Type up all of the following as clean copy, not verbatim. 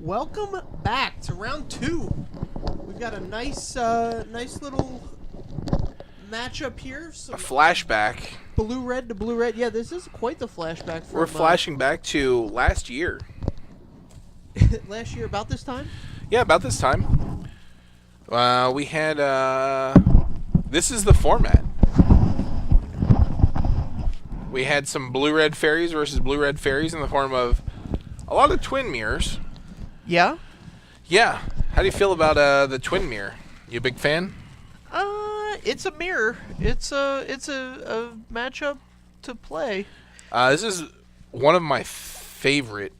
welcome back to round 2. We've got a nice little matchup here. A flashback. Blue-red to blue-red. Yeah, this is quite the flashback. We're flashing back to last year. Last year, about this time? Yeah, about this time. We had, this is the format. We had some blue-red fairies versus blue-red fairies in the form of a lot of twin mirrors. Yeah? Yeah. How do you feel about the twin mirror? You a big fan? It's a mirror. It's a matchup to play. This is one of my favorite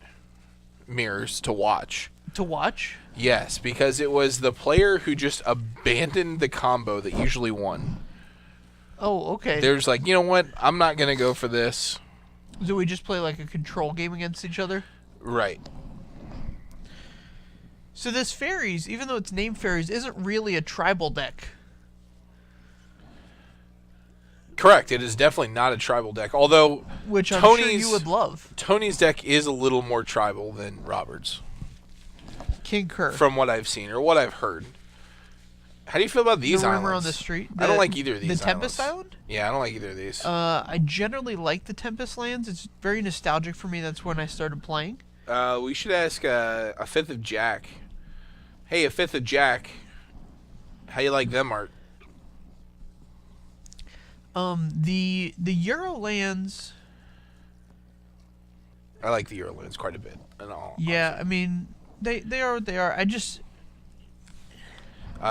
mirrors to watch. To watch? Yes, because it was the player who just abandoned the combo that usually won. Oh, okay. There's like, you know what? I'm not going to go for this. Do we just play like a control game against each other? Right. So this Fairies, even though it's named Fairies, isn't really a tribal deck. Correct. It is definitely not a tribal deck. Although, which I'm sure you would love. Tony's deck is a little more tribal than Robert's. Concur. From what I've seen or what I've heard. How do you feel about these the islands? rumor on the street. I don't like either of these. The Tempest Island? Yeah, I don't like either of these. I generally like the Tempest lands. It's very nostalgic for me. That's when I started playing. We should ask a fifth of Jack. Hey, a fifth of Jack. How you like them, Art? The Euro lands. I like the Euro lands quite a bit. And all. Yeah, I mean, they are what they are. I just.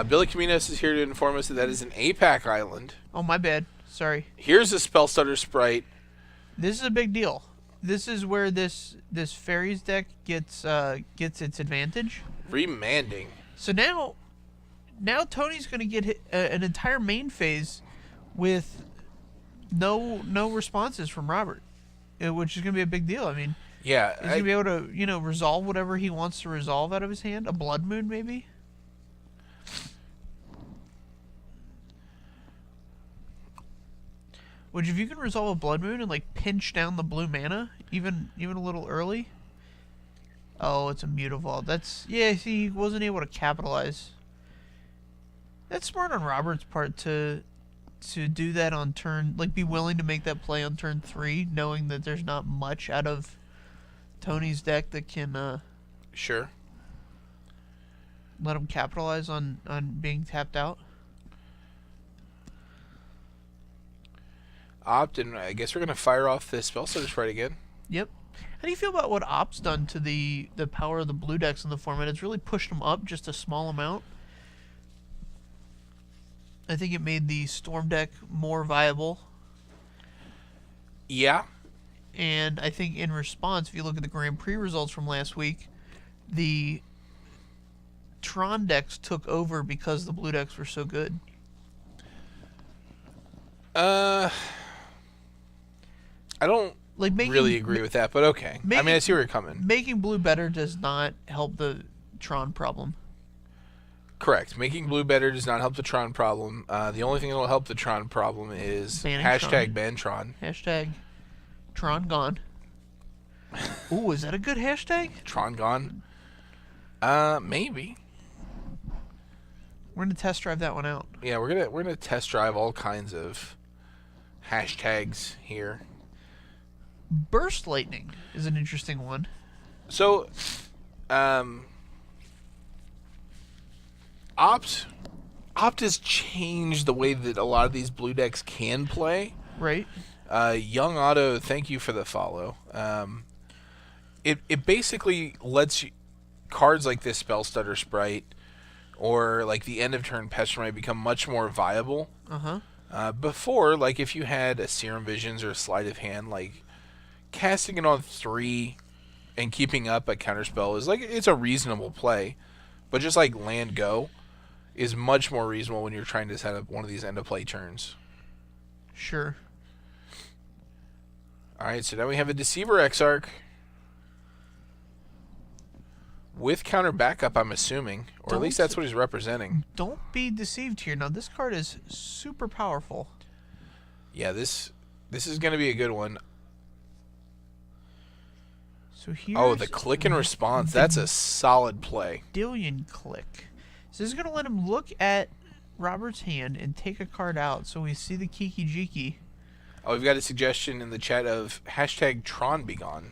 Billy Caminos is here to inform us that is an APAC island. Oh, my bad. Sorry. Here's a Spell Stutter Sprite. This is a big deal. This is where this Fairies deck gets its advantage. Remanding. So now Tony's going to get an entire main phase with no responses from Robert, which is going to be a big deal. I mean, yeah, he's going to be able to resolve whatever he wants to resolve out of his hand. A Blood Moon, maybe. Which, if you can resolve a Blood Moon and like pinch down the blue mana, even a little early. Oh, it's a Mutavault. That's See, he wasn't able to capitalize. That's smart on Robert's part to do that on turn, like be willing to make that play on turn 3, knowing that there's not much out of Tony's deck that can sure let him capitalize on being tapped out. Opt, and I guess we're going to fire off this Spell Stutter Sprite again. Yep. How do you feel about what Opt's done to the power of the blue decks in the format? It's really pushed them up just a small amount. I think it made the Storm deck more viable. Yeah. And I think in response, if you look at the Grand Prix results from last week, the Tron decks took over because the blue decks were so good. I don't really agree with that, but okay. I mean, I see where you're coming. Making blue better does not help the Tron problem. Correct. Making blue better does not help the Tron problem. The only thing that will help the Tron problem is hashtag ban Tron. Hashtag Tron gone. Ooh, is that a good hashtag? Tron gone? Maybe. We're gonna test drive that one out. Yeah, we're gonna test drive all kinds of hashtags here. Burst Lightning is an interesting one. So, Opt has changed the way that a lot of these blue decks can play. Right. Young Otto, thank you for the follow. It basically lets you, cards like this Spell Stutter Sprite or like the end of turn Pestermite become much more viable. Before, like if you had a Serum Visions or a Sleight of Hand, like casting it on 3 and keeping up a counterspell is like, it's a reasonable play, but just like land go is much more reasonable when you're trying to set up one of these end of play turns. Sure. All right, so now we have a Deceiver Exarch with counter backup, I'm assuming, or at least that's what he's representing. Don't be deceived here. Now this card is super powerful. Yeah, this is going to be a good one. So here's Oh, the click and response. That's a solid play. Dillion click. So this is going to let him look at Robert's hand and take a card out. So we see the Kiki Jiki. Oh, we've got a suggestion in the chat of hashtag #TronBegone.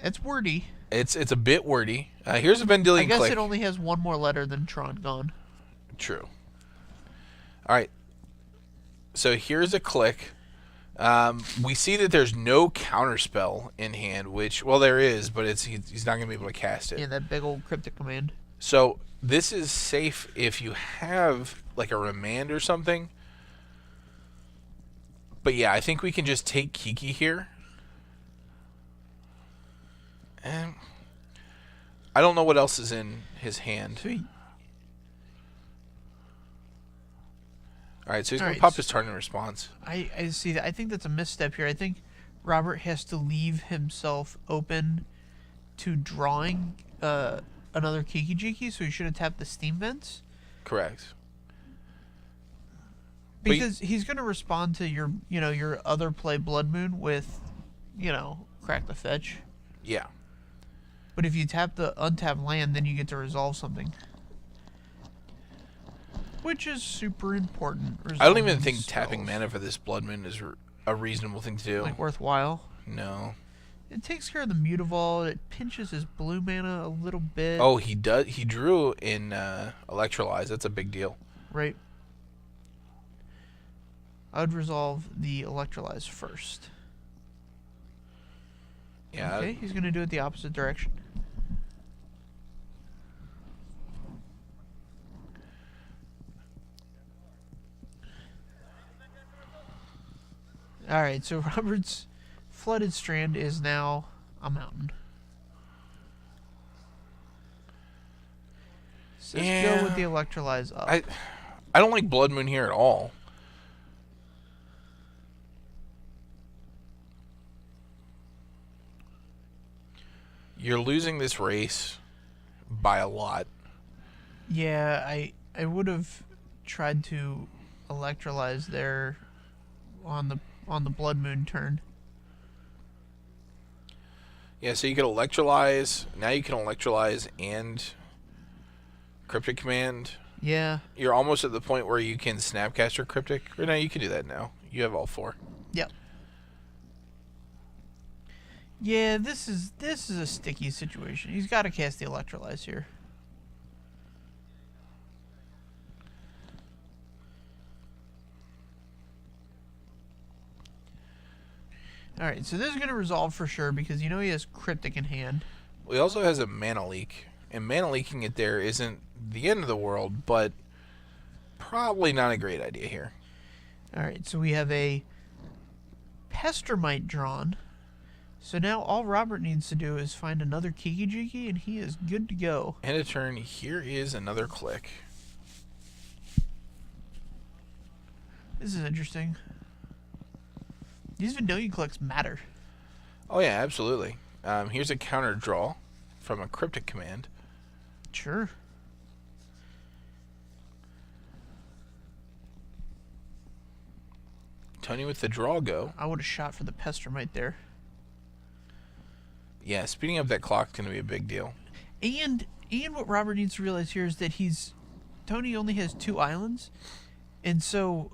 It's wordy. It's a bit wordy. Here's a Vendilion click. I guess it only has one more letter than Tron gone. True. All right. So here's a click. We see that there's no counterspell in hand, which, well, there is, but he's not going to be able to cast it. Yeah, that big old cryptic command. So this is safe if you have like a remand or something. But yeah, I think we can just take Kiki here. And I don't know what else is in his hand. Sweet. All right, so he's going to pop his turn in response. I see that. I think that's a misstep here. I think Robert has to leave himself open to drawing another Kiki Jiki, so he should have tapped the Steam Vents. Correct. Because he's going to respond to your other play Blood Moon with, Crack the Fetch. Yeah. But if you tap the untapped land, then you get to resolve something. Which is super important. I don't even think tapping mana for this Blood Moon is a reasonable thing to do. Like worthwhile? No. It takes care of the Mutavault. It pinches his blue mana a little bit. Oh, he does. He drew in Electrolyze. That's a big deal. Right. I would resolve the Electrolyze first. Yeah. Okay, he's going to do it the opposite direction. Alright, so Robert's Flooded Strand is now a mountain. So let's go with the Electrolyze up. I don't like Blood Moon here at all. You're losing this race by a lot. Yeah, I would have tried to Electrolyze there on the Blood Moon turn. Yeah, so you could Electrolyze. Now you can Electrolyze and Cryptic Command. Yeah. You're almost at the point where you can Snapcaster or Cryptic. Or no, you can do that now. You have all four. Yep. Yeah, this is a sticky situation. He's got to cast the Electrolyze here. Alright, so this is going to resolve for sure because he has Cryptic in hand. Well, he also has a Mana Leak. And Mana Leaking it there isn't the end of the world, but probably not a great idea here. Alright, so we have a Pestermite drawn. So now all Robert needs to do is find another Kiki Jiki, and he is good to go. End of turn, here is another click. This is interesting. These Vendilion clicks matter. Oh yeah, absolutely. Here's a counter draw from a Cryptic Command. Sure. Tony with the draw go. I would have shot for the Pestermite there. Yeah, speeding up that clock's going to be a big deal. And what Robert needs to realize here is that Tony only has 2 islands, and so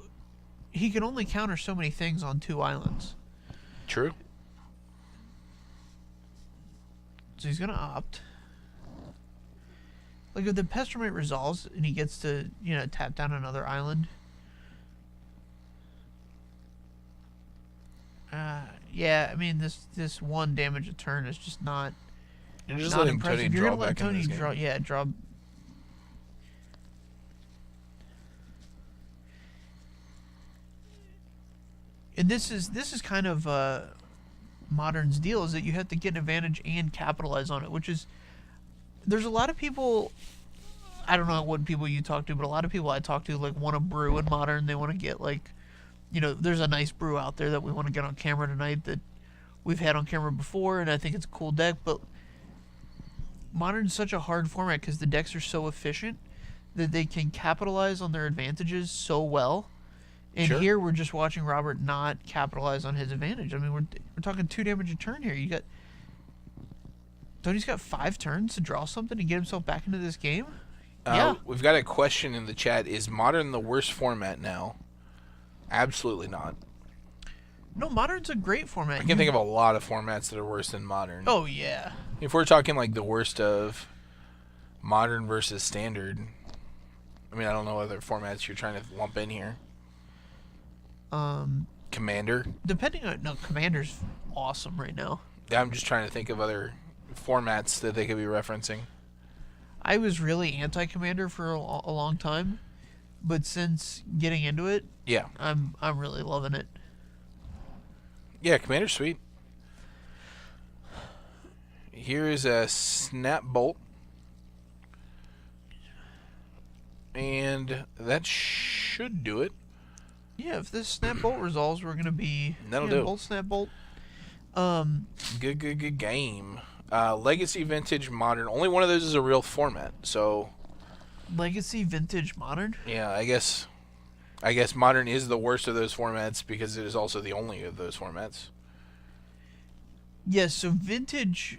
he can only counter so many things on 2 islands. True. So he's going to opt. Like if the Pestermite resolves and he gets to, tap down another island. Yeah, I mean this 1 damage a turn is just not. You're just not letting impressive. Tony You're draw gonna let back Tony into this draw. game. Yeah, draw. And this is kind of Modern's deal, is that you have to get an advantage and capitalize on it, which is, there's a lot of people, I don't know what people you talk to, but a lot of people I talk to want to brew in Modern. They want to get there's a nice brew out there that we want to get on camera tonight that we've had on camera before, and I think it's a cool deck, but Modern's such a hard format because the decks are so efficient that they can capitalize on their advantages so well And Sure. here we're just watching Robert not capitalize on his advantage. I mean, we're talking 2 damage a turn here. You got Tony's got 5 turns to draw something and get himself back into this game. Yeah. We've got a question in the chat. Is Modern the worst format now? Absolutely not. No, Modern's a great format. I can think of a lot of formats that are worse than Modern. Oh, yeah. If we're talking like the worst of Modern versus Standard, I mean, I don't know other formats you're trying to lump in here. Commander? Depending on... No, Commander's awesome right now. Yeah, I'm just trying to think of other formats that they could be referencing. I was really anti-Commander for a long time, but since getting into it, yeah, I'm really loving it. Yeah, Commander's sweet. Here is a Snap Bolt. And that should do it. Yeah, if this Snap Bolt resolves, we're going to be... That'll do. Bolt, Snap Bolt. Good game. Legacy, Vintage, Modern. Only one of those is a real format, so... Legacy, Vintage, Modern? Yeah, I guess Modern is the worst of those formats because it is also the only of those formats. Yes, so Vintage...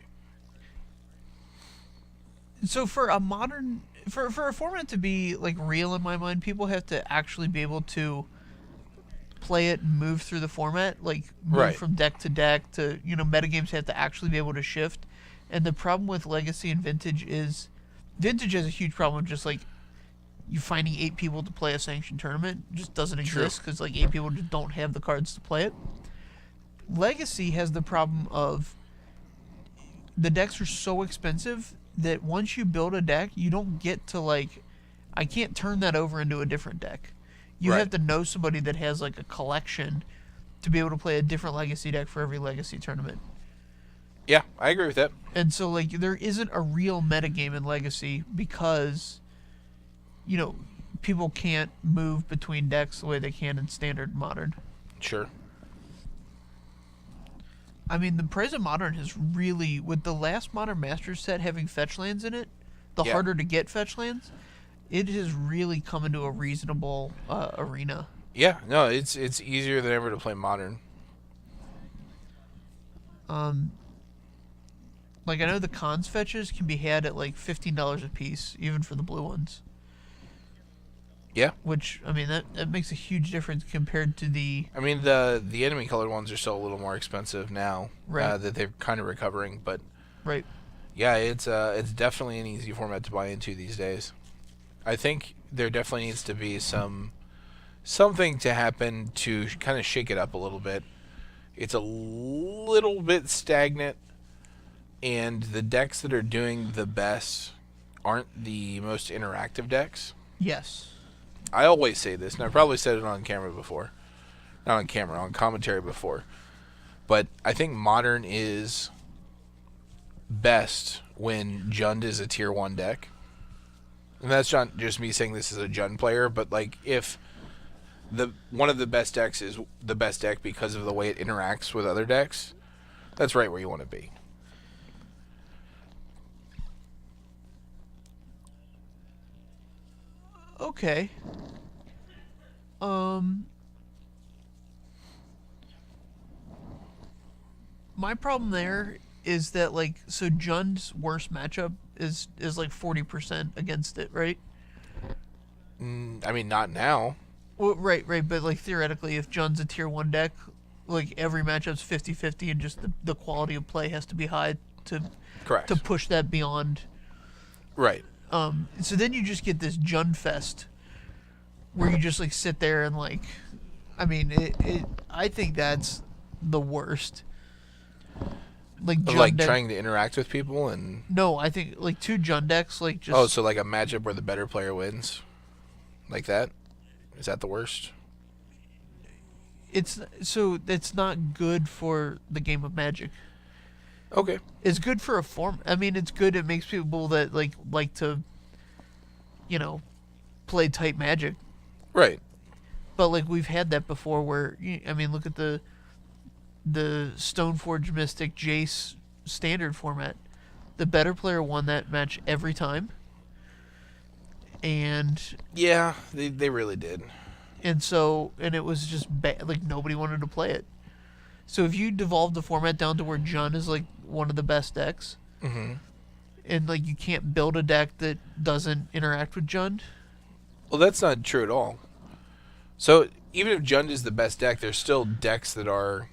So for a Modern... For a format to be, like, real in my mind, people have to actually be able to play it and move through the format. Like, move from deck to deck to... You know, metagames have to actually be able to shift. And the problem with Legacy and Vintage is... Vintage has a huge problem just, like... You finding 8 people to play a sanctioned tournament just doesn't exist because, like, 8 people just don't have the cards to play it. Legacy has the problem of... The decks are so expensive... that once you build a deck, you don't get to, like... I can't turn that over into a different deck. You have to know somebody that has, like, a collection to be able to play a different Legacy deck for every Legacy tournament. Yeah, I agree with that. And so, like, there isn't a real metagame in Legacy because, you know, people can't move between decks the way they can in Standard and Modern. Sure. I mean, the price of Modern has really, with the last Modern Masters set having fetch lands in it, the harder to get fetch lands, it has really come into a reasonable arena. Yeah, no, it's easier than ever to play Modern. Like, I know the cons fetches can be had at, like, $15 a piece, even for the blue ones. Yeah. Which, I mean, that makes a huge difference compared to the... I mean, the enemy colored ones are still a little more expensive now. Right. That they're kind of recovering, but... Right. Yeah, it's definitely an easy format to buy into these days. I think there definitely needs to be something to happen to kind of shake it up a little bit. It's a little bit stagnant, and the decks that are doing the best aren't the most interactive decks. Yes. I always say this, and I probably said it on camera before. Not on camera, on commentary before. But I think Modern is best when Jund is a tier 1 deck. And that's not just me saying this as a Jund player, but like if one of the best decks is the best deck because of the way it interacts with other decks, that's right where you want to be. Okay. My problem there is that, like, so Jund's worst matchup is like 40% against it, right? I mean, not now. Well, right, but like theoretically, if Jund's a tier 1 deck, like every matchup's 50-50 and just the quality of play has to be high to push that beyond. Right. So then you just get this Jund fest where you just like sit there and like, I mean, I think that's the worst. Like Jund like trying to interact with people and... No, I think like 2 Jund decks like just... Oh, so like a matchup where the better player wins? Like that? Is that the worst? It's not good for the game of Magic. Okay. It's good for a form. I mean, it's good. It makes people that like to, you know, play type Magic. Right. But like we've had that before, where I mean, look at the Stoneforge Mystic Jace standard format. The better player won that match every time. And yeah, they really did. And it was just like nobody wanted to play it. So if you devolve the format down to where Jund is like one of the best decks, and like you can't build a deck that doesn't interact with Jund. Well, that's not true at all. So even if Jund is the best deck, there's still decks that are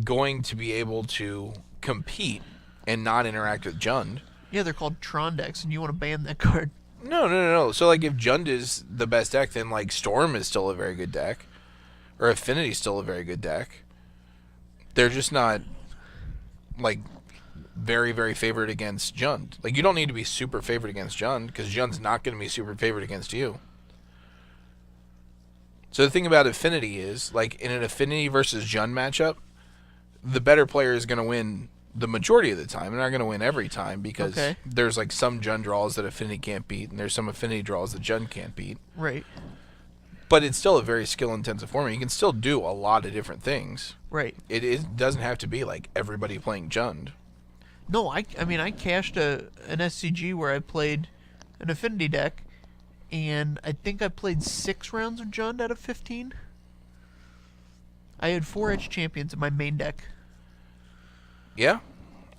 going to be able to compete and not interact with Jund. Yeah, they're called Tron decks, and you want to ban that card. No. So, like, if Jund is the best deck, then, like, Storm is still a very good deck. Or Affinity is still a very good deck. They're just not, like, very, very favored against Jund. Like, you don't need to be super favored against Jund, because Jund's not going to be super favored against you. So the thing about Affinity is, like, in an Affinity versus Jund matchup, the better player is going to win the majority of the time. They're not going to win every time because there's like some Jund draws that Affinity can't beat, and there's some Affinity draws that Jund can't beat. Right. But it's still a very skill-intensive format. You can still do a lot of different things. Right. It doesn't have to be like everybody playing Jund. No, I mean, I cashed an SCG where I played an Affinity deck, and I think I played 6 rounds of Jund out of 15. I had 4 Edge Champions in my main deck. Yeah.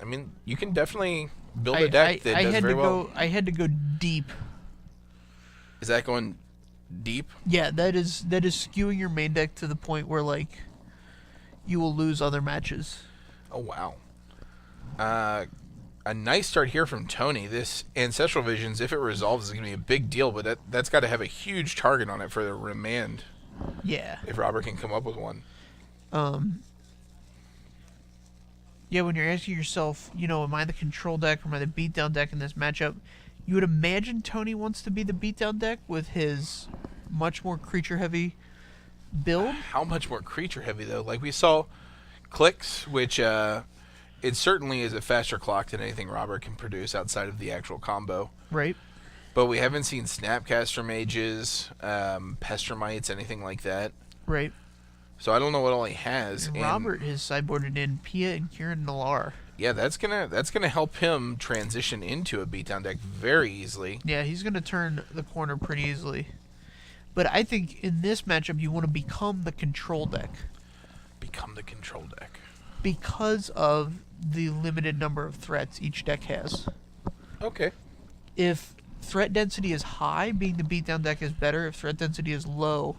I mean, you can definitely build a deck that does very well. I had to go deep. Is that going deep? Yeah, that is skewing your main deck to the point where, like, you will lose other matches. Oh, wow. A nice start here from Tony. This Ancestral Visions, if it resolves, is going to be a big deal, but that's got to have a huge target on it for the remand. Yeah. If Robert can come up with one. Yeah, when you're asking yourself, you know, am I the control deck or am I the beatdown deck in this matchup? You would imagine Tony wants to be the beatdown deck with his much more creature-heavy build. How much more creature-heavy, though? Like, we saw Clicks, which it certainly is a faster clock than anything Robert can produce outside of the actual combo. Right. But we haven't seen Snapcaster Mages, Pestermites, anything like that. Right. So I don't know what all he has. And Robert has sideboarded in Pia and Kieran Nalaar. Yeah, that's gonna help him transition into a beatdown deck very easily. Yeah, he's gonna turn the corner pretty easily. But I think in this matchup you want to become the control deck. Become the control deck. Because of the limited number of threats each deck has. Okay. If threat density is high, being the beatdown deck is better. If threat density is low,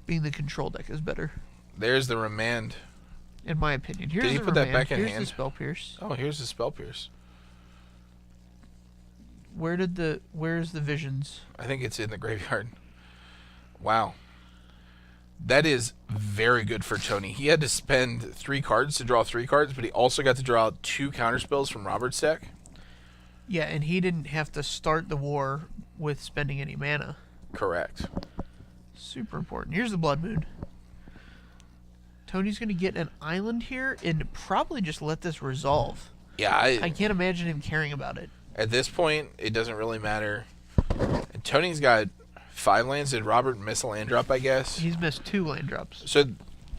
being the control deck is better. There's the remand. In my opinion. Here's Did he the put remand. that back in Here's hand? The Spell Pierce. Oh, here's the Spell Pierce. Where's the Visions? I think it's in the graveyard. Wow. That is very good for Tony. He had to spend 3 cards to draw 3 cards, but he also got to draw out 2 counterspells from Robert's deck. Yeah, and he didn't have to start the war with spending any mana. Correct. Super important. Here's the Blood Moon. Tony's going to get an island here and probably just let this resolve. Yeah, I can't imagine him caring about it. At this point, it doesn't really matter. And Tony's got 5 lands. Did Robert miss a land drop, I guess? He's missed 2 land drops. So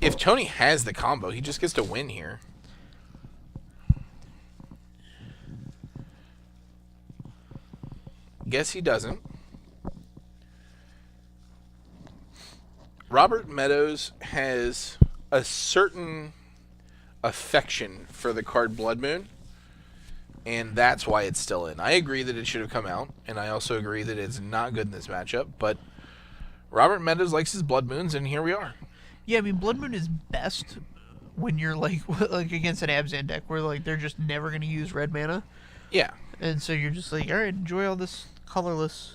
if Tony has the combo, he just gets to win here. Guess he doesn't. Robert Meadows has a certain affection for the card Blood Moon, and that's why it's still in. I agree that it should have come out, and I also agree that it's not good in this matchup, but Robert Meadows likes his Blood Moons, and here we are. Yeah, I mean, Blood Moon is best when you're like against an Abzan deck where like they're just never going to use red mana. Yeah. And so you're just like, all right, enjoy all this colorless.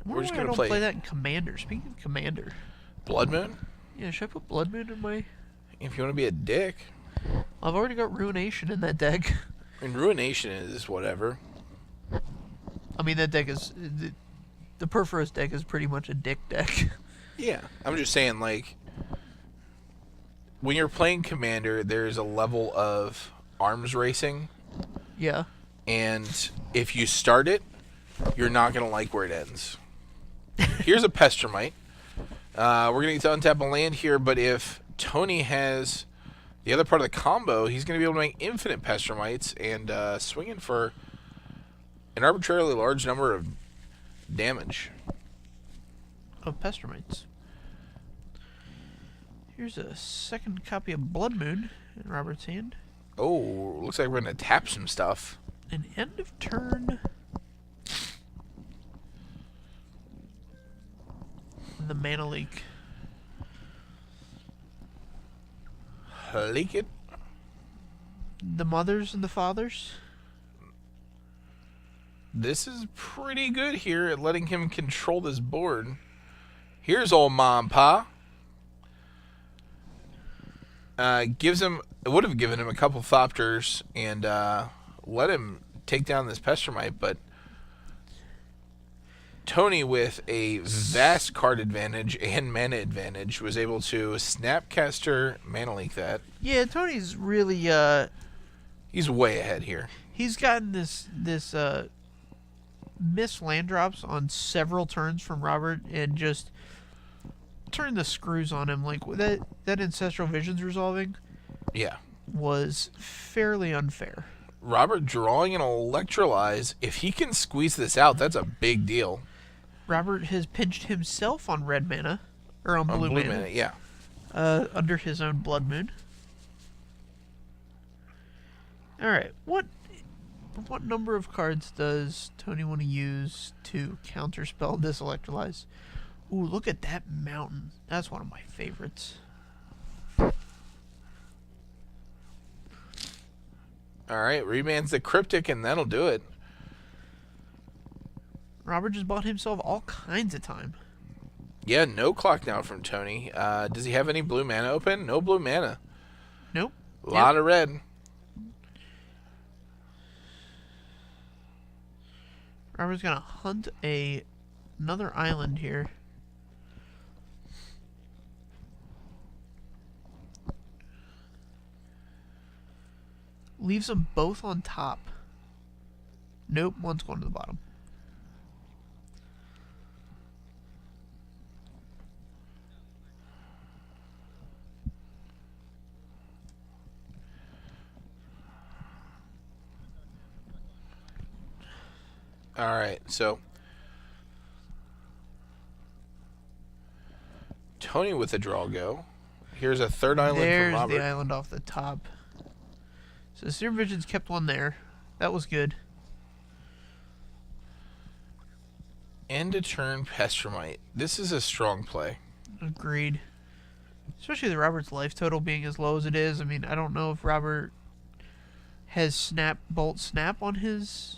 We're just going to play that in Commander. Speaking of Commander. Blood Moon? Yeah, should I put Blood Moon in my... If you want to be a dick. I've already got Ruination in that deck. I mean, Ruination is whatever. I mean, that deck is... The Perforos deck is pretty much a dick deck. Yeah. I'm just saying, like... When you're playing Commander, there's a level of arms racing. Yeah. And if you start it, you're not going to like where it ends. Here's a Pestermite. We're going to get to untap a land here, but if Tony has the other part of the combo, he's going to be able to make infinite Pestermites and swinging for an arbitrarily large number of damage. Of Pestermites. Here's a second copy of Blood Moon in Robert's hand. Oh, looks like we're going to tap some stuff. An end of turn. The mana leak. Leak it. The mothers and the fathers. This is pretty good here at letting him control this board. Here's old Mom and Pa. Gives him, it would have given him a couple Thopters and let him take down this Pestermite, but Tony, with a vast card advantage and mana advantage, was able to Snapcaster Mana Leak that. Yeah, Tony's really he's way ahead here. He's gotten this missed land drops on several turns from Robert and just turned the screws on him. Like that Ancestral Visions resolving. Yeah. Was fairly unfair. Robert drawing an Electrolyze. If he can squeeze this out, that's a big deal. Robert has pinched himself on red mana, or on blue mana. Yeah. Under his own Blood Moon. All right, what number of cards does Tony want to use to counterspell this Electrolyze? Ooh, look at that mountain. That's one of my favorites. All right, reman's the Cryptic, and that'll do it. Robert just bought himself all kinds of time. Yeah, no clock now from Tony. Does he have any blue mana open? No blue mana. Nope. A lot of red. Robert's going to hunt another island here. Leaves them both on top. Nope, one's going to the bottom. All right, so Tony with a draw go. Here's a third island from Robert. There's the island off the top. So Serum Visions kept one there. That was good. End of turn Pestermite. This is a strong play. Agreed. Especially the Robert's life total being as low as it is. I mean, I don't know if Robert has Bolt Snap on his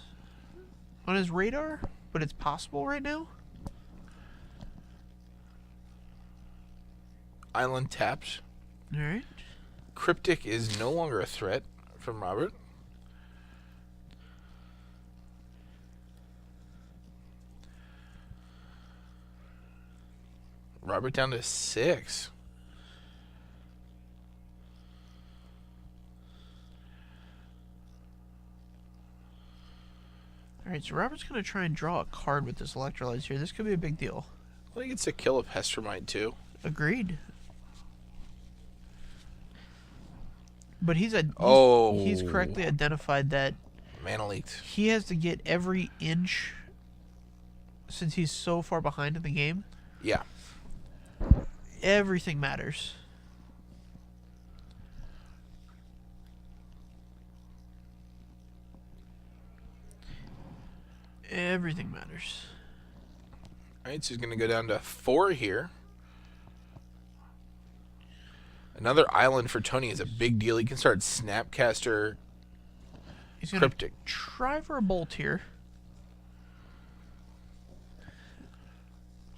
radar, but it's possible right now. Island taps. All right. Cryptic is no longer a threat from Robert. Robert down to 6. Alright, so Robert's going to try and draw a card with this Electrolyze here. This could be a big deal. I think it's a kill of Pestermite too. Agreed. But he's correctly identified that mana leaked. He has to get every inch since he's so far behind in the game. Yeah. Everything matters. Everything matters. Alright, so he's going to go down to 4 here. Another island for Tony is a big deal. He can start Snapcaster. He's going to try for a bolt here.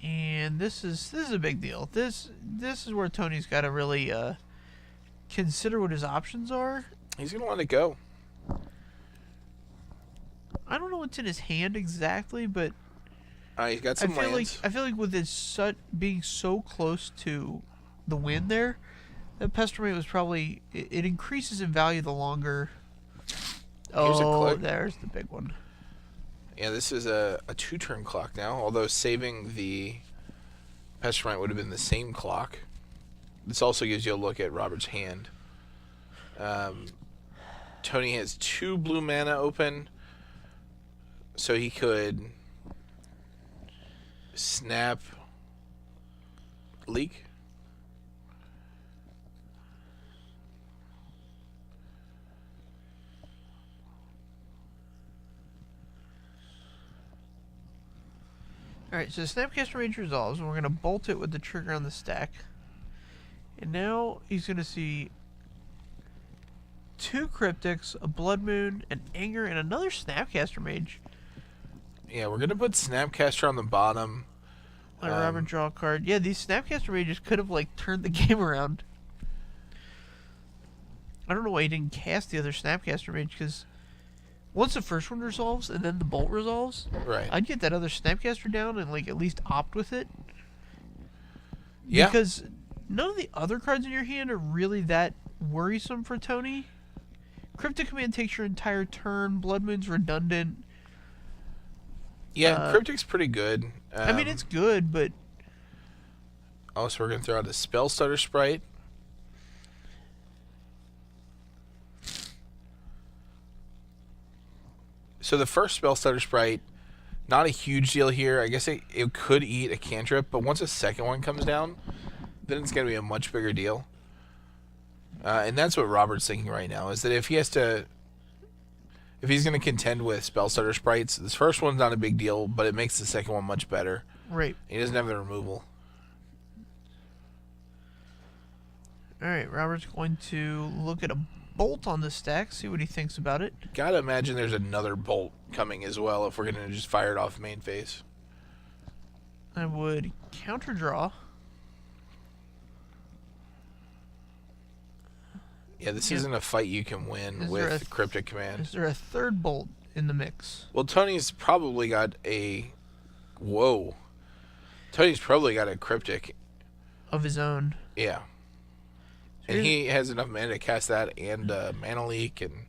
And this is a big deal. This is where Tony's got to really consider what his options are. He's going to let it go. I don't know what's in his hand exactly, but he's got some lands. I feel like with his being so close to the win there, that Pestermate was probably it increases in value the longer. There's the big one. Yeah, this is a 2-turn clock now. Although saving the Pestermite would have been the same clock. This also gives you a look at Robert's hand. Tony has 2 blue mana open. So he could Snap. Leak. Alright, so the Snapcaster Mage resolves, and we're going to bolt it with the trigger on the stack. And now he's going to see 2 Cryptics, a Blood Moon, an Anger, and another Snapcaster Mage. Yeah, we're going to put Snapcaster on the bottom. Let Robert draw a card. Yeah, these Snapcaster Mages could have, like, turned the game around. I don't know why he didn't cast the other Snapcaster Mage, because once the first one resolves and then the bolt resolves, right, I'd get that other Snapcaster down and, like, at least opt with it. Yeah. Because none of the other cards in your hand are really that worrisome for Tony. Cryptic Command takes your entire turn. Blood Moon's redundant. Yeah, Cryptic's pretty good. I mean, it's good, but... Oh, so we're going to throw out a Spell Stutter Sprite. So the first Spell Stutter Sprite, not a huge deal here. I guess it could eat a cantrip, but once a second one comes down, then it's going to be a much bigger deal. And that's what Robert's thinking right now, is that if he's going to contend with Spell Stutter Sprites, this first one's not a big deal, but it makes the second one much better. Right. He doesn't have the removal. Alright, Robert's going to look at a bolt on the stack, see what he thinks about it. Gotta imagine there's another bolt coming as well if we're going to just fire it off main phase. I would counter draw. Yeah, this isn't a fight you can win with Cryptic Command. Is there a third bolt in the mix? Well, Tony's probably got a... Whoa. Tony's probably got a Cryptic. Of his own. Yeah. And he has enough mana to cast that and Mana Leak. And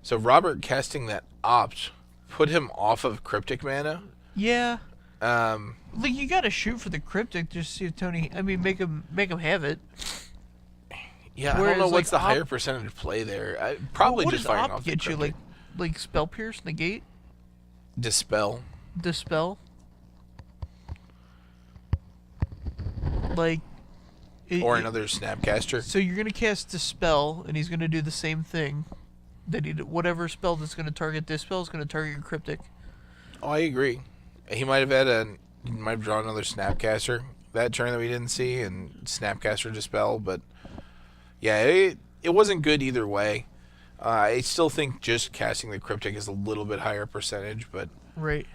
so Robert casting that Opt put him off of Cryptic mana. Yeah. Like, you gotta shoot for the Cryptic just to see if Tony... I mean, make him have it. Yeah, I don't know what's the higher percentage play there. Probably just firing off the Cryptic. What does Opt get you? Like Spell Pierce, Negate? Dispel. Dispel? Like... Or another Snapcaster. So you're gonna cast Dispel, and he's gonna do the same thing. That whatever spell that's gonna target Dispel is gonna target your Cryptic. Oh, I agree. He might have drawn another Snapcaster that turn that we didn't see, and Snapcaster Dispel, but yeah, it wasn't good either way. I still think just casting the Cryptic is a little bit higher percentage, but... Right.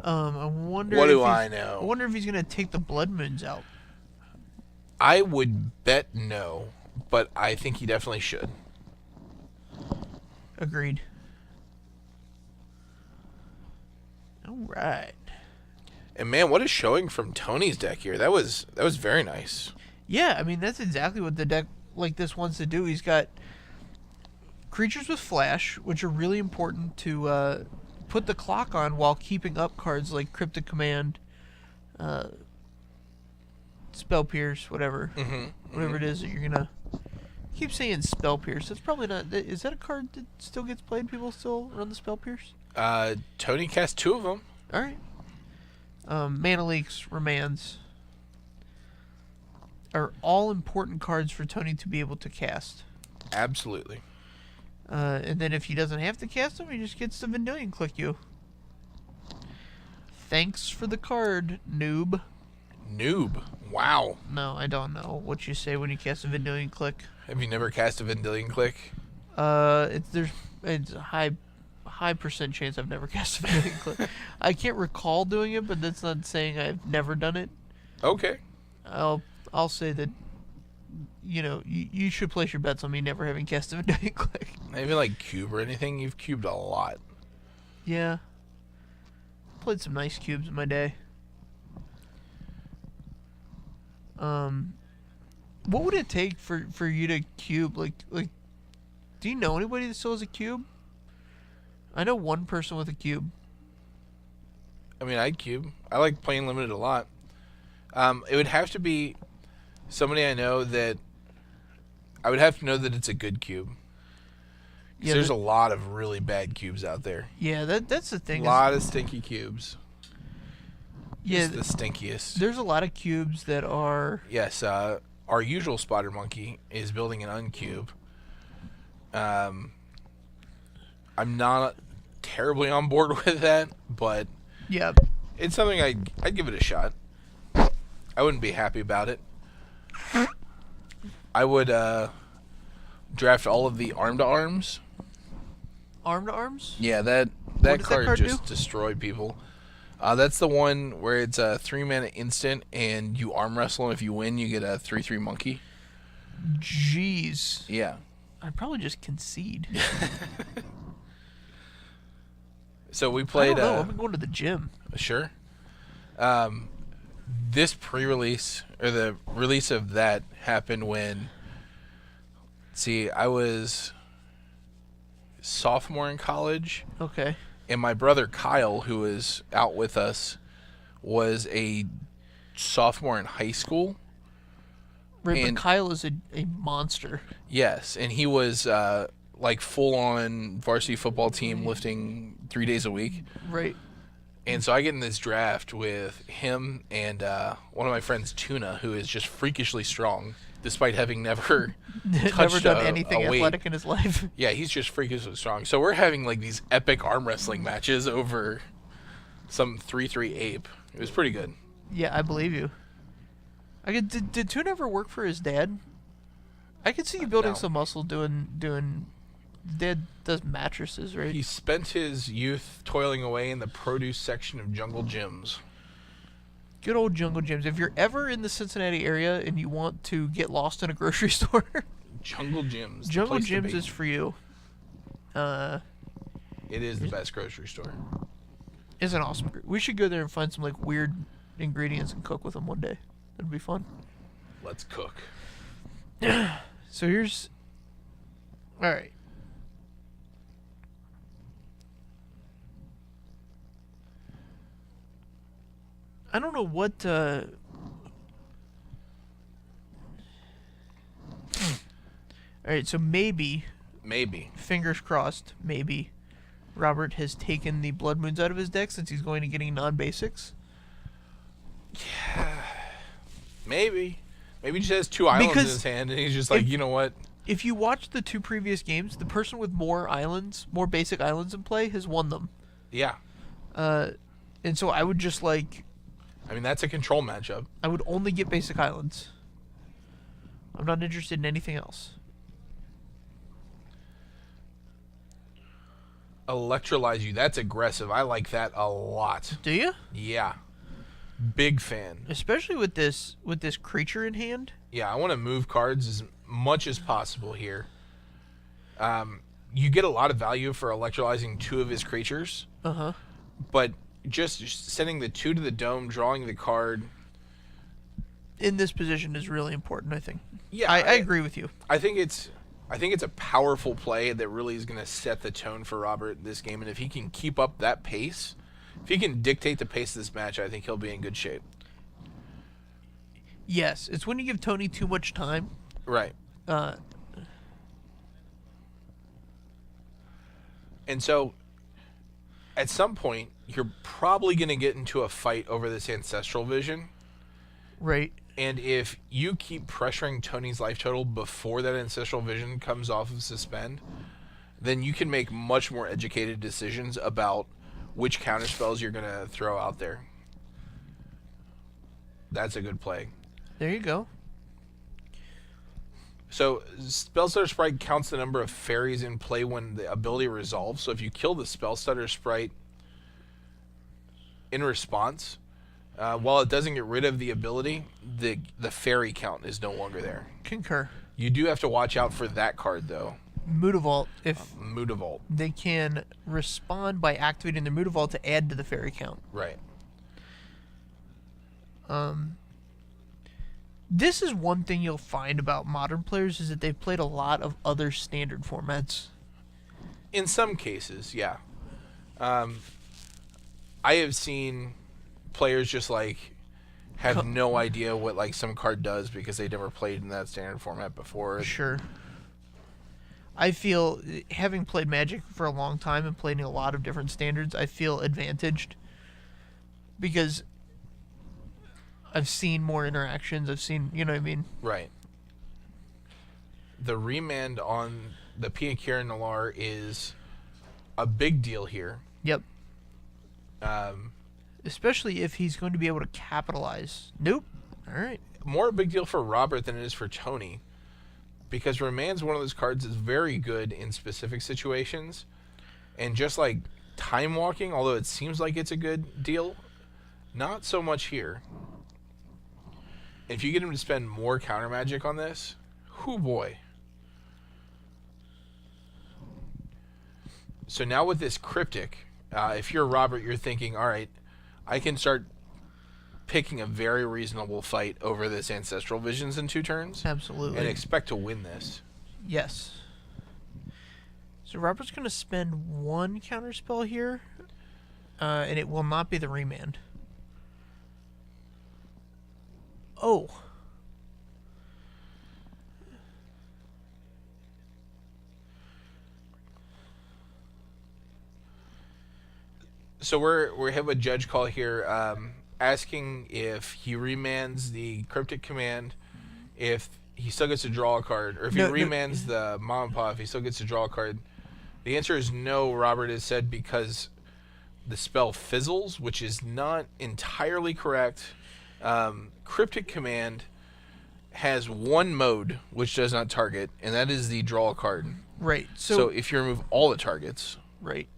I wonder... What do I know? I wonder if he's going to take the Blood Moons out. I would bet no, but I think he definitely should. Agreed. Alright. And man, what a showing from Tony's deck here. That was very nice. Yeah, I mean, that's exactly what the deck like this wants to do. He's got creatures with flash, which are really important to put the clock on while keeping up cards like Cryptic Command, Spell Pierce, whatever. Whatever it is that you're going to... keep saying Spell Pierce. That's probably not... Is that a card that still gets played? People still run the Spell Pierce? Tony cast 2 of them. Alright. Mana Leaks, Remands are all important cards for Tony to be able to cast. Absolutely. And then if he doesn't have to cast them, he just gets to Vendilion Click you. Thanks for the card, noob. Noob? Wow. No, I don't know what you say when you cast a Vendilion Click. Have you never cast a Vendilion Click? It's a high percent chance I've never cast a Vendilion Click. I can't recall doing it, but that's not saying I've never done it. Okay. I'll say that, you know, you should place your bets on me never having cast a Vendilion Click. Maybe like cube or anything? You've cubed a lot. Yeah. Played some nice cubes in my day. What would it take for you to cube? Like, do you know anybody that still has a cube? I know one person with a cube. I mean, I'd cube. I like playing limited a lot. It would have to be somebody I know that... I would have to know that it's a good cube. Yeah, there's a lot of really bad cubes out there. Yeah, that's the thing. A lot of stinky cubes. Yeah, the stinkiest. There's a lot of cubes that are... Yes, our usual spotter monkey is building an uncube. I'm not terribly on board with that, but yeah, it's something I'd give it a shot. I wouldn't be happy about it. I would draft all of the arm to arms. Arm to arms? Yeah, that card just destroyed people. That's the one where it's a 3-mana instant, and you arm wrestle, and if you win, you get a 3/3 monkey. Jeez. Yeah. I'd probably just concede. So we played... I don't know. I'm going to the gym. Sure. This pre-release, or the release of that, happened when... See, I was sophomore in college. Okay. And my brother Kyle, who was out with us, was a sophomore in high school. Right, but Kyle is a monster. Yes, and he was like full-on varsity football team lifting 3 days a week. Right. And so I get in this draft with him and one of my friends, Tuna, who is just freakishly strong, despite having never done anything athletic in his life. Yeah, he's just freakishly strong. So we're having like these epic arm wrestling matches over some 3/3 ape. It was pretty good. Yeah, I believe you. Did Tuna ever work for his dad? I could see you building some muscle doing. Dad does mattresses, right? He spent his youth toiling away in the produce section of Jungle Gyms. Good old Jungle Gyms. If you're ever in the Cincinnati area and you want to get lost in a grocery store, Jungle Gyms. Jungle Gyms is for you. It is the best grocery store. It's an awesome. We should go there and find some like weird ingredients and cook with them one day. That'd be fun. Let's cook. So here's. All right. I don't know what. All right, so maybe, fingers crossed, maybe Robert has taken the Blood Moons out of his deck since he's going to getting non-basics. Yeah, maybe he just has 2 islands in his hand, and he's just like, you know what? If you watch the 2 previous games, the person with more basic islands in play, has won them. Yeah. And so I would just like. I mean, that's a control matchup. I would only get basic islands. I'm not interested in anything else. Electrolyze you. That's aggressive. I like that a lot. Do you? Yeah. Big fan. Especially with this creature in hand. Yeah, I want to move cards as much as possible here. You get a lot of value for electrolyzing 2 of his creatures. Uh-huh. But just sending the 2 to the dome, drawing the card in this position is really important, I think. Yeah, I agree with you. I think it's a powerful play that really is going to set the tone for Robert this game, and if he can keep up that pace, if he can dictate the pace of this match, I think he'll be in good shape. Yes, it's when you give Tony too much time. Right. And so, at some point, you're probably going to get into a fight over this Ancestral Vision. Right. And if you keep pressuring Tony's life total before that Ancestral Vision comes off of suspend, then you can make much more educated decisions about which counterspells you're going to throw out there. That's a good play. There you go. So, Spellstutter Sprite counts the number of fairies in play when the ability resolves. So if you kill the Spellstutter Sprite in response, while it doesn't get rid of the ability, the fairy count is no longer there. Concur. You do have to watch out for that card, though. Mutavault. If Mutavault. They can respond by activating their Mutavault to add to the fairy count. Right. This is one thing you'll find about modern players is that they've played a lot of other standard formats. In some cases, yeah. I have seen players just like have no idea what like some card does because they never played in that standard format before. Sure. I feel, having played Magic for a long time and played in a lot of different standards, I feel advantaged because I've seen more interactions. I've seen, you know what I mean? Right. The remand on the Pia Nalar is a big deal here. Yep. Especially if he's going to be able to capitalize. Nope. All right. More a big deal for Robert than it is for Tony. Because Remand's one of those cards that's very good in specific situations. And just like time walking, although it seems like it's a good deal, not so much here. If you get him to spend more counter magic on this, whoo boy. So now with this Cryptic, if you're Robert, you're thinking, all right, I can start picking a very reasonable fight over this Ancestral Visions in 2 turns. Absolutely. And expect to win this. Yes. So Robert's going to spend 1 counterspell here, and it will not be the remand. Oh. So we have a judge call here asking if he remands the Cryptic command, if he still gets to draw a card, or if he remands the Mom and Pop, if he still gets to draw a card. The answer is no, Robert has said, because the spell fizzles, which is not entirely correct. Cryptic command has 1 mode which does not target, and that is the draw a card. Right. So if you remove all the targets. Right.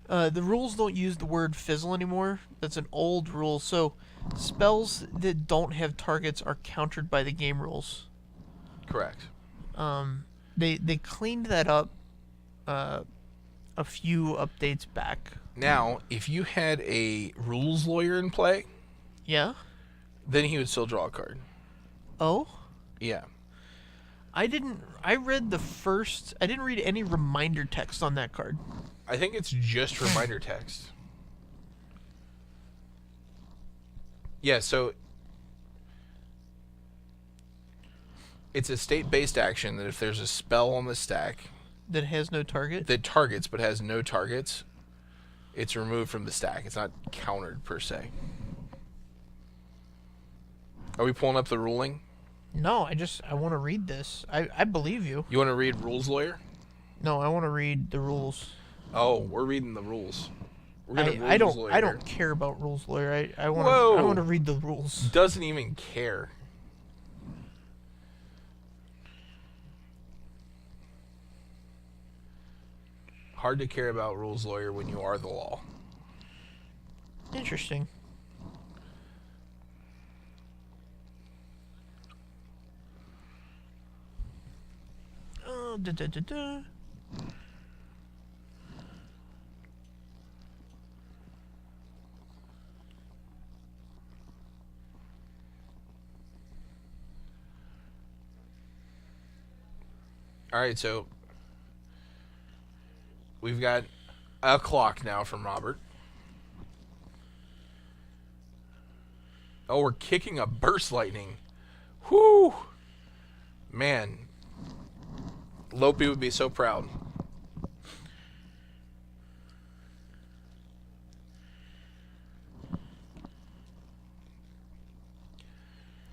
The rules don't use the word fizzle anymore. That's an old rule. So spells that don't have targets are countered by the game rules. Correct. They cleaned that up a few updates back. Now, if you had a rules lawyer in play, yeah, then he would still draw a card. Oh? Yeah. I didn't read any reminder text on that card. I think it's just reminder text. Yeah, so it's a state-based action that if there's a spell on the stack that has no target? That targets but has no targets, it's removed from the stack. It's not countered per se. Are we pulling up the ruling? No, I want to read this. I believe you. You want to read Rules Lawyer? No, I want to read the rules. Oh, we're reading the rules. I don't care about Rules Lawyer. I want to read the rules. Doesn't even care. Hard to care about Rules Lawyer when you are the law. Interesting. Oh, All right, so we've got a clock now from Robert. Oh, we're kicking a Burst Lightning. Whoo! Man. Lopi would be so proud.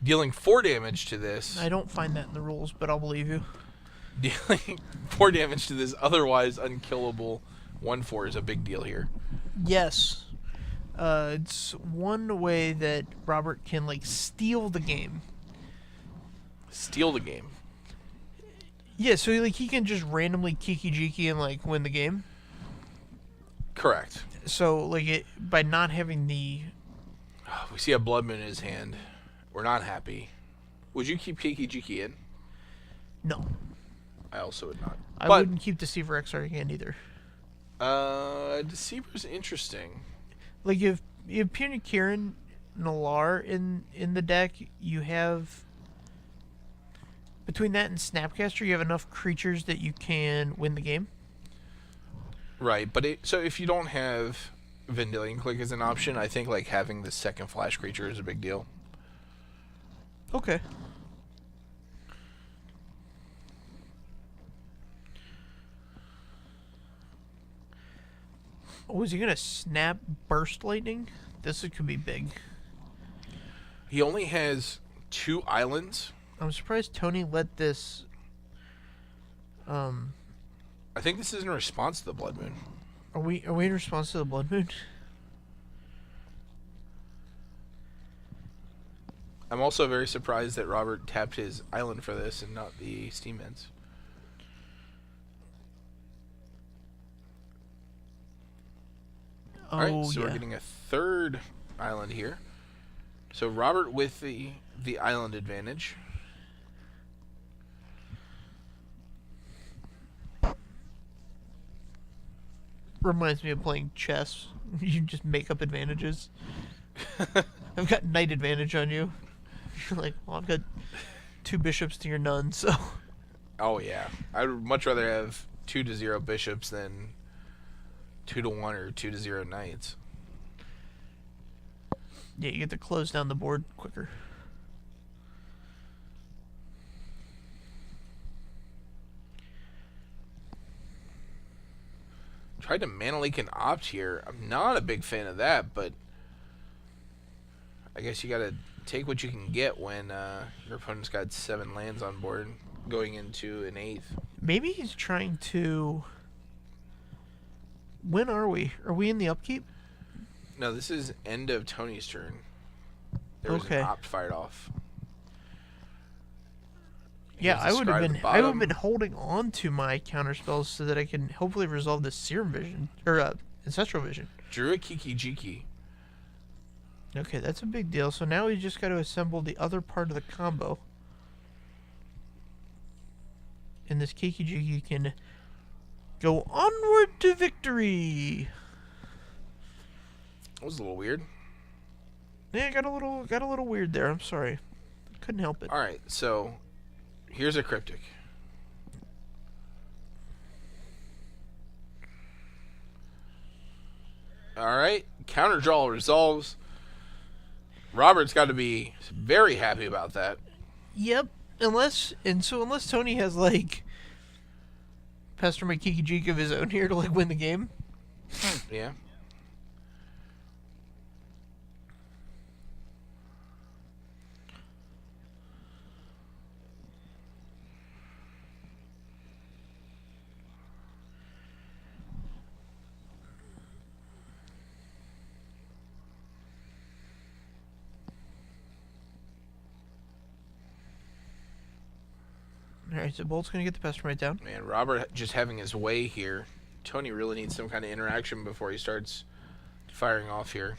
Dealing 4 damage to this. I don't find that in the rules, but I'll believe you. Dealing 4 damage to this otherwise unkillable 1/4 is a big deal here. Yes. It's one way that Robert can, like, steal the game. Steal the game? Yeah, so, like, he can just randomly Kiki and, like, win the game. Correct. So, like, by not having the... We see a Blood Moon in his hand. We're not happy. Would you keep Kiki in? No. I also would not. I wouldn't keep Deceiver XR again either. Deceiver's interesting. Like, if you have Puny Kieran Nalar in the deck, you have... Between that and Snapcaster, you have enough creatures that you can win the game. Right, but so if you don't have Vendilion Click as an option, I think, like, having the second flash creature is a big deal. Okay. Oh, is he gonna snap burst lightning? This could be big. He only has 2 islands. I'm surprised Tony let this. I think this is in response to the Blood Moon. Are we in response to the Blood Moon? I'm also very surprised that Robert tapped his island for this and not the Steam Ends. Oh, Alright, so we're getting a 3rd island here. So Robert with the island advantage. Reminds me of playing chess. You just make up advantages. I've got knight advantage on you. You're like, well, I've got 2 bishops to your none, so. Oh yeah, I would much rather have 2-0 bishops than 2-1 or 2-0 knights. Yeah, you get to close down the board quicker. Tried to mana leak an opt here. I'm not a big fan of that, but I guess you gotta take what you can get when your opponent's got 7 lands on board going into an 8th. Maybe he's trying to. When are we? Are we in the upkeep? No, this is end of Tony's turn. There was Okay. an opt fired off. Yeah, Here's the I would have scribe at been. the I would have bottom. been holding on to my counter spells so that I can hopefully resolve this Serum Vision or Ancestral Vision. Drew a Kiki. Okay, that's a big deal. So now we just got to assemble the other part of the combo. And this Kiki can go onward to victory. That was a little weird. Yeah, got a little weird there. I'm sorry. Couldn't help it. All right, so here's a cryptic. All right, counter draw resolves. Robert's got to be very happy about that. Yep. Unless Tony has like Pester my Kiki of his own here to like win the game. Yeah. Alright, so Bolt's gonna get the Pester right down. Man, Robert just having his way here. Tony really needs some kind of interaction before he starts firing off here.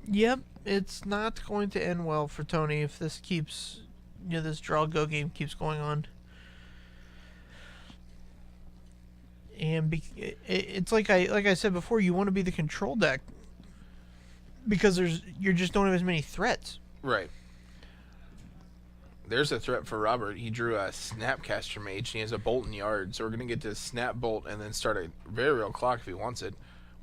Yep, it's not going to end well for Tony if this keeps, this draw go game keeps going on. And it's like I said before, you want to be the control deck because you just don't have as many threats. Right. There's a threat for Robert. He drew a Snapcaster Mage, and he has a Bolt in Yard, so we're going to get to Snap Bolt and then start a very real clock if he wants it,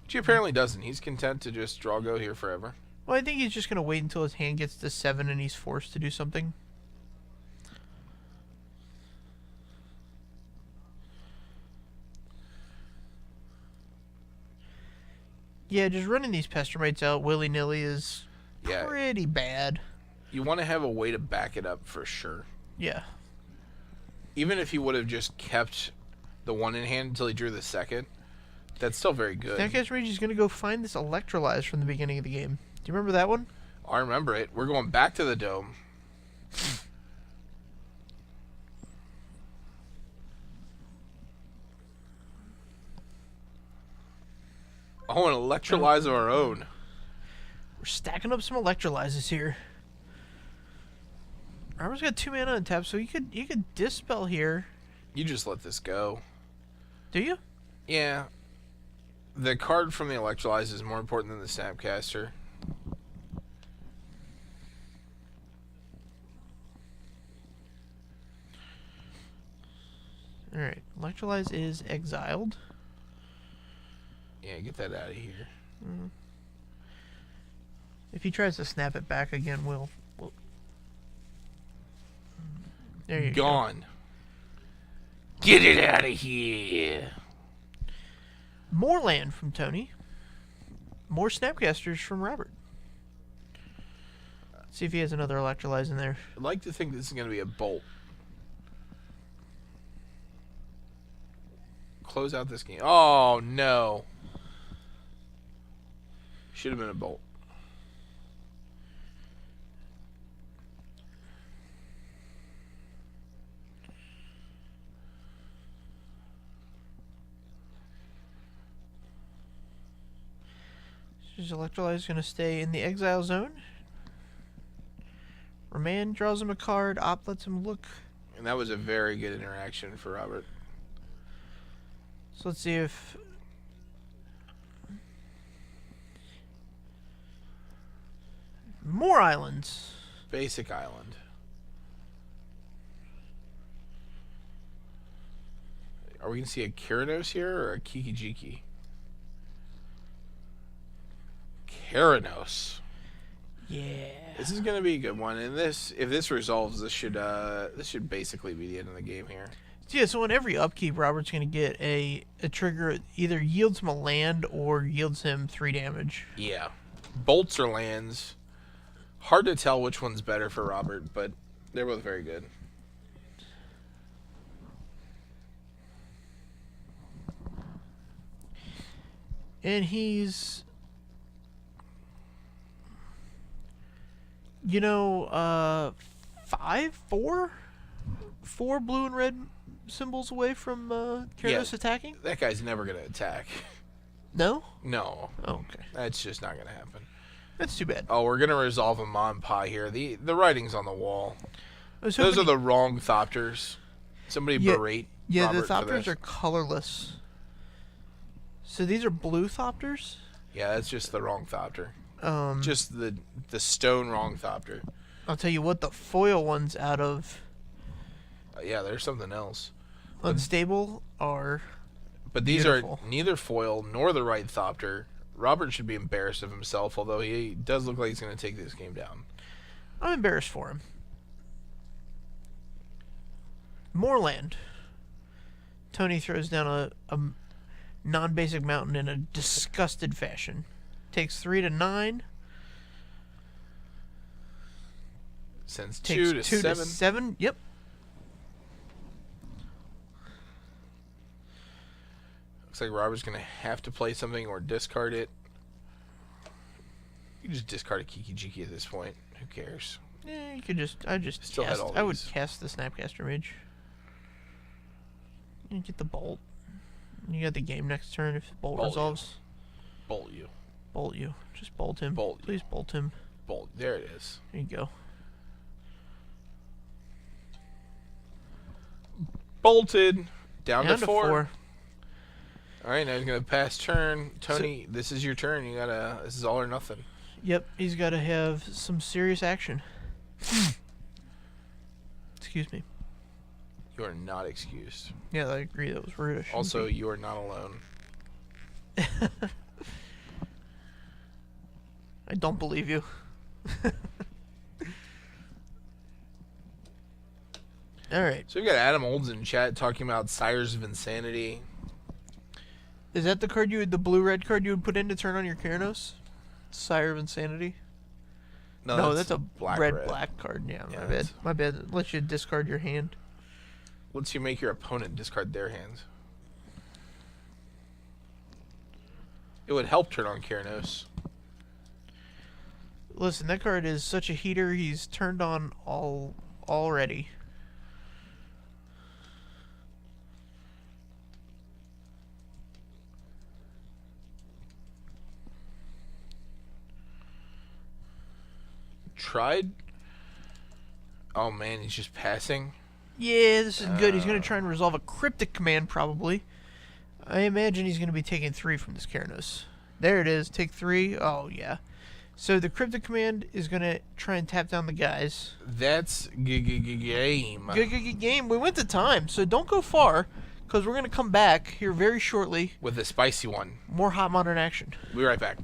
which he apparently doesn't. He's content to just draw go here forever. Well, I think he's just going to wait until his hand gets to 7 and he's forced to do something. Yeah, just running these Pestermites out willy-nilly is pretty bad. You want to have a way to back it up for sure. Yeah. Even if he would have just kept the one in hand until he drew the second, that's still very good. Snapcaster Mage is going to go find this Electrolyze from the beginning of the game. Do you remember that one? I remember it. We're going back to the dome. Oh, an Electrolyze of our own. We're stacking up some Electrolyzes here. Robert's got 2 mana on tap, so you could Dispel here. You just let this go. Do you? Yeah. The card from the Electrolyze is more important than the Snapcaster. Alright, Electrolyze is exiled. Yeah, get that out of here. Mm. If he tries to snap it back again, we'll there you Gone. Get it out of here. More land from Tony. More Snapcasters from Robert. Let's see if he has another Electrolyze in there. I'd like to think this is going to be a bolt. Close out this game. Oh, no. Should have been a bolt. His Electrolyze is going to stay in the exile zone. Remand draws him a card. Op lets him look. And that was a very good interaction for Robert. So let's see if... More islands. Basic island. Are we going to see a Kyranos here or a Kiki Jiki? Kyranos. Yeah. This is going to be a good one. And this, if this resolves, this should basically be the end of the game here. Yeah, so on every upkeep, Robert's going to get a trigger that either yields him a land or yields him 3 damage. Yeah. Bolts or lands. Hard to tell which one's better for Robert, but they're both very good. And he's... You know, 4 blue and red symbols away from Kyranos attacking? That guy's never going to attack. No? No. Oh, okay. That's just not going to happen. That's too bad. Oh, we're going to resolve a Ma and Pa here. The writing's on the wall. Those are the wrong Thopters. Somebody berate Robert the Thopters for are colorless. So these are blue Thopters? Yeah, that's just the wrong Thopter. Just the stone wrong Thopter. I'll tell you what, the foil ones out of yeah, there's something else. Unstable are But these beautiful. are neither foil nor the right Thopter. Robert should be embarrassed of himself, although he does look like he's going to take this game down. I'm embarrassed for him. More land. Tony throws down a non-basic mountain in a disgusted fashion. Takes 3 to 9. Sends Takes 2 to 7. Yep. Looks like Robert's going to have to play something or discard it. You can just discard a Kiki Jiki at this point. Who cares? Yeah, you could just... I would cast the Snapcaster Mage. You get the Bolt. You got the game next turn if the Bolt resolves. Bolt you. Bolt you. Just bolt him. Please bolt him. Bolt. There it is. There you go. Bolted. Down to 4. 4. All right, now he's going to pass turn. Tony, this is your turn. This is all or nothing. Yep, he's got to have some serious action. Excuse me. You are not excused. Yeah, I agree. That was rude. Also, you are not alone. I don't believe you. All right. So we got Adam Olds in chat talking about Sires of Insanity. Is that the card the blue-red card you would put in to turn on your Kyranos? Sire of Insanity? No, that's a red-black card. Yeah, my bad. My bad. It lets you discard your hand. Lets you make your opponent discard their hands. It would help turn on Kyranos. Listen, that card is such a heater. He's turned on already. Tried. Oh man, he's just passing. Yeah, this is good. He's going to try and resolve a cryptic command, probably. I imagine he's going to be taking 3 from this Kyranos. There it is. Take 3. Oh, yeah. So the cryptic command is going to try and tap down the guys. That's game. Game. We went to time, so don't go far, because we're going to come back here very shortly. With a spicy one. More Hot Modern action. We'll be right back.